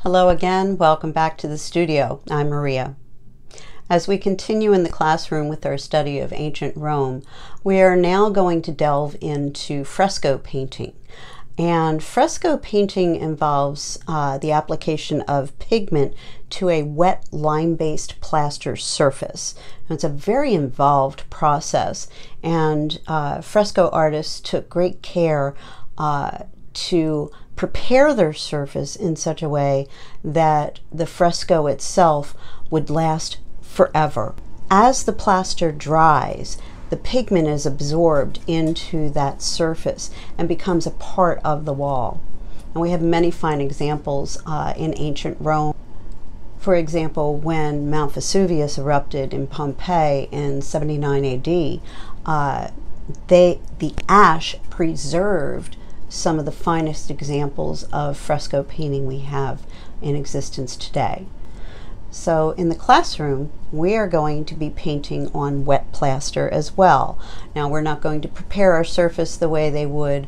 Hello again, welcome back to the studio. I'm Maria. As we continue in the classroom with our study of ancient Rome, we are now going to delve into fresco painting. And fresco painting involves the application of pigment to a wet lime-based plaster surface. And it's a very involved process, and fresco artists took great care to prepare their surface in such a way that the fresco itself would last forever. As the plaster dries, the pigment is absorbed into that surface and becomes a part of the wall. And we have many fine examples in ancient Rome. For example, when Mount Vesuvius erupted in Pompeii in 79 AD, the ash preserved some of the finest examples of fresco painting we have in existence today. So in the classroom, we are going to be painting on wet plaster as well. Now, we're not going to prepare our surface the way they would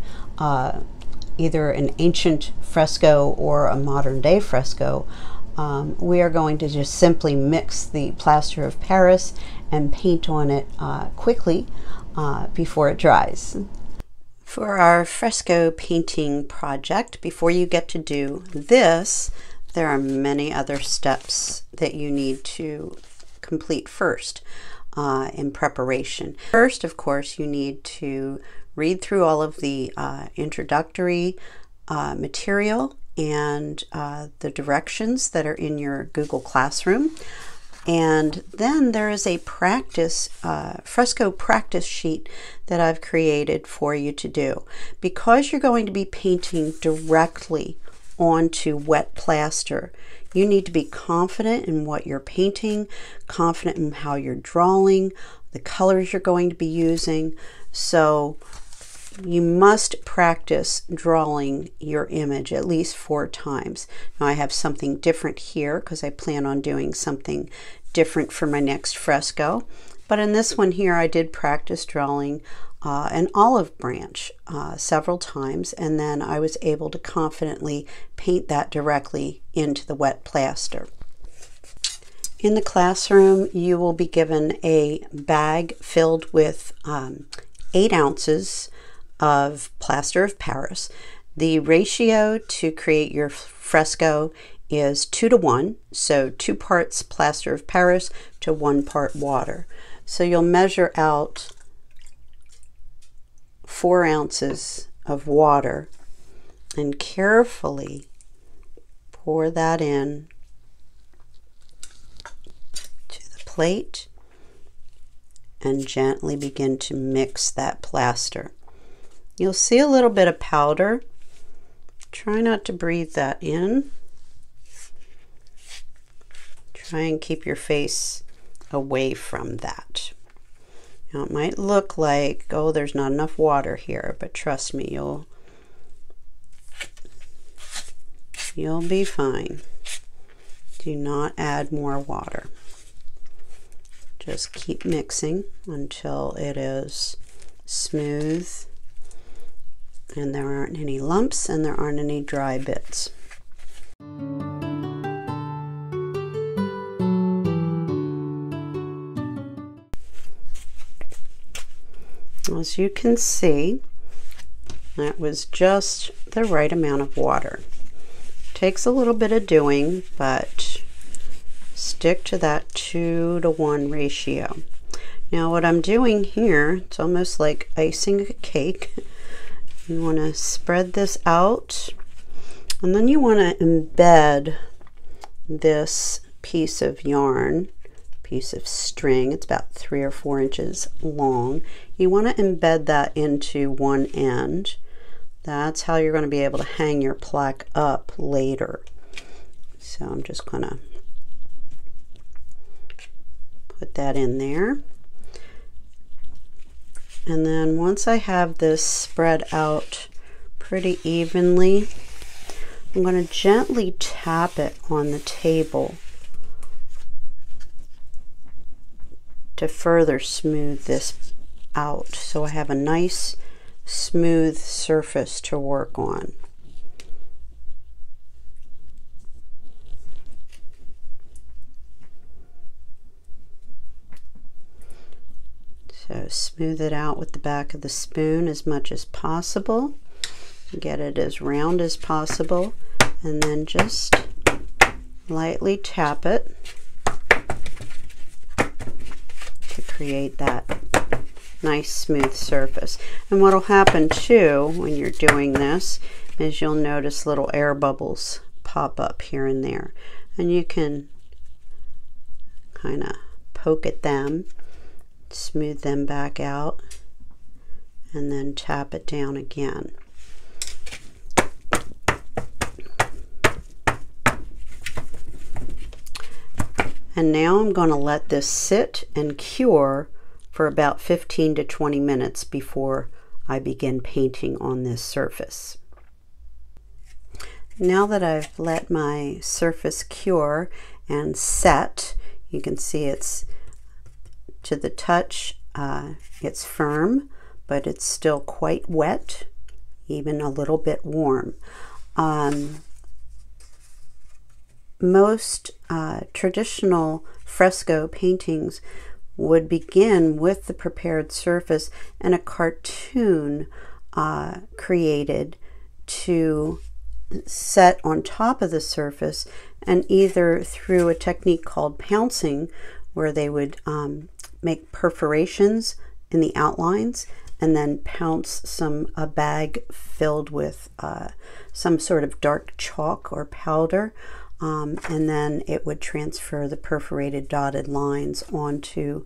either an ancient fresco or a modern day fresco. We are going to just simply mix the plaster of Paris and paint on it quickly before it dries. For our fresco painting project, before you get to do this, there are many other steps that you need to complete first in preparation. First, of course, you need to read through all of the introductory material and the directions that are in your Google Classroom. And then there is a fresco practice sheet that I've created for you to do. Because you're going to be painting directly onto wet plaster, you need to be confident in what you're painting, confident in how you're drawing, the colors you're going to be using. So you must practice drawing your image at least 4 times. Now, I have something different here because I plan on doing something different for my next fresco. But in this one here, I did practice drawing an olive branch several times, and then I was able to confidently paint that directly into the wet plaster. In the classroom, you will be given a bag filled with 8 ounces of plaster of Paris. The ratio to create your fresco is 2 to 1, so 2 parts plaster of Paris to 1 part water. So you'll measure out 4 ounces of water and carefully pour that in to the plate and gently begin to mix that plaster. You'll see a little bit of powder. Try not to breathe that in. Try and keep your face away from that. Now, it might look like, oh, there's not enough water here, but trust me, you'll be fine. Do not add more water. Just keep mixing until it is smooth and there aren't any lumps and there aren't any dry bits. As you can see, that was just the right amount of water. Takes a little bit of doing, but stick to that 2 to 1 ratio. Now, what I'm doing here, it's almost like icing a cake. You want to spread this out, and then you want to embed this piece of yarn, piece of string. It's about 3 or 4 inches long. You want to embed that into one end. That's how you're going to be able to hang your plaque up later. So I'm just going to put that in there. And then once I have this spread out pretty evenly, I'm going to gently tap it on the table to further smooth this out so I have a nice smooth surface to work on. So smooth it out with the back of the spoon as much as possible. Get it as round as possible, and then just lightly tap it to create that nice smooth surface. And what will happen too when you're doing this is you'll notice little air bubbles pop up here and there, and you can kind of poke at them, smooth them back out, and then tap it down again. And now I'm going to let this sit and cure for about 15 to 20 minutes before I begin painting on this surface. Now that I've let my surface cure and set, you can see it's to the touch, it's firm, but it's still quite wet, even a little bit warm. Most traditional fresco paintings would begin with the prepared surface and a cartoon created to set on top of the surface, and either through a technique called pouncing, where they would make perforations in the outlines and then pounce a bag filled with some sort of dark chalk or powder, and then it would transfer the perforated dotted lines onto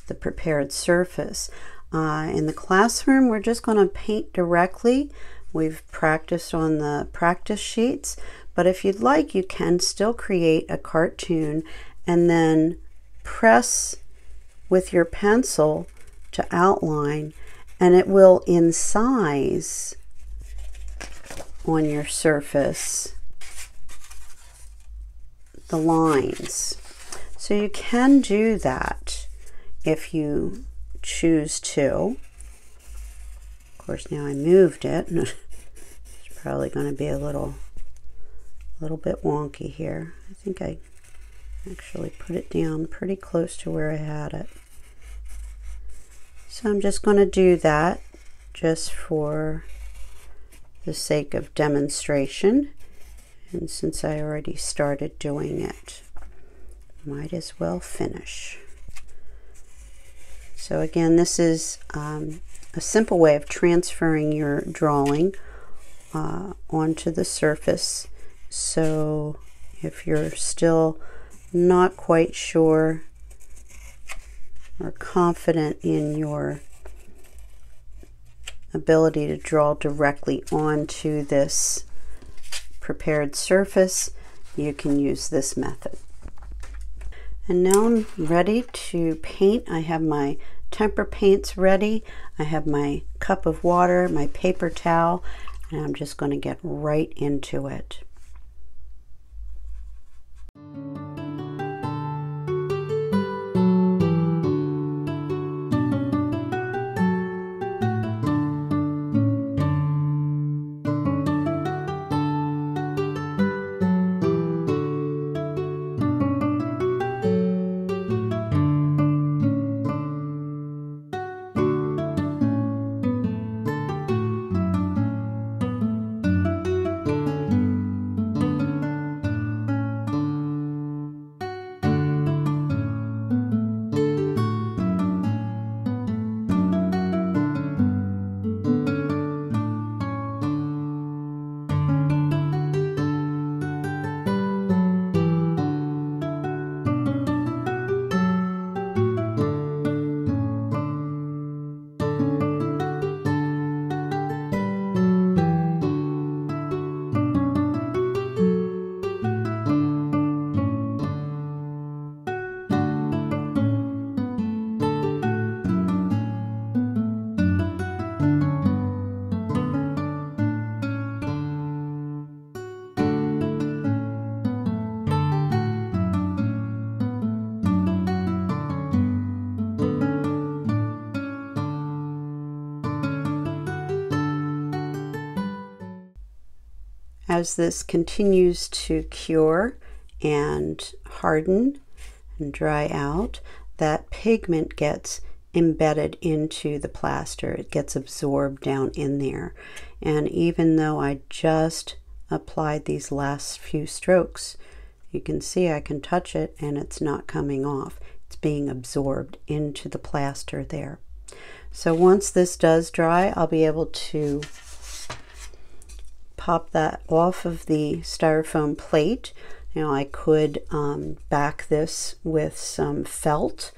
the prepared surface. In the classroom, we're just going to paint directly. We've practiced on the practice sheets, but if you'd like, you can still create a cartoon and then press with your pencil to outline, and it will incise on your surface the lines. So you can do that if you choose to. Of course, now I moved it. It's probably going to be a little bit wonky here. I think I actually put it down pretty close to where I had it. So I'm just going to do that just for the sake of demonstration. And since I already started doing it, might as well finish. So again, this is a simple way of transferring your drawing onto the surface. So if you're still not quite sure or confident in your ability to draw directly onto this prepared surface, you can use this method. And now I'm ready to paint. I have my tempera paints ready. I have my cup of water, my paper towel, and I'm just going to get right into it. As this continues to cure and harden and dry out, that pigment gets embedded into the plaster. It gets absorbed down in there. And even though I just applied these last few strokes, you can see I can touch it and it's not coming off. It's being absorbed into the plaster there. So once this does dry, I'll be able to pop that off of the styrofoam plate. Now I could back this with some felt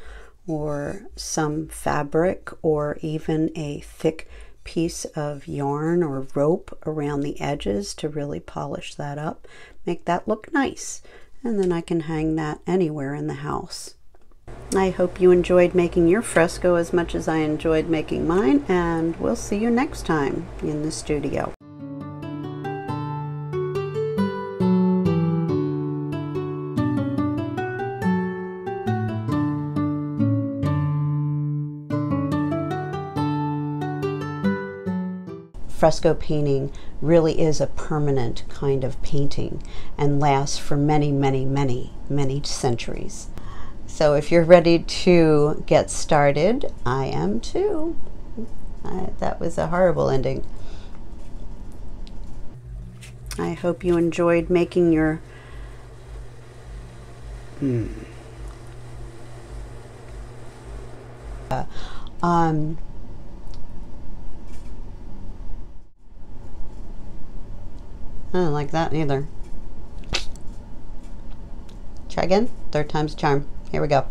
or some fabric or even a thick piece of yarn or rope around the edges to really polish that up, make that look nice. And then I can hang that anywhere in the house. I hope you enjoyed making your fresco as much as I enjoyed making mine, and we'll see you next time in the studio. Fresco painting really is a permanent kind of painting and lasts for many, many, many, many centuries. So if you're ready to get started, I am too. That was a horrible ending. I hope you enjoyed making your I don't like that either. Try again. Third time's a charm. Here we go.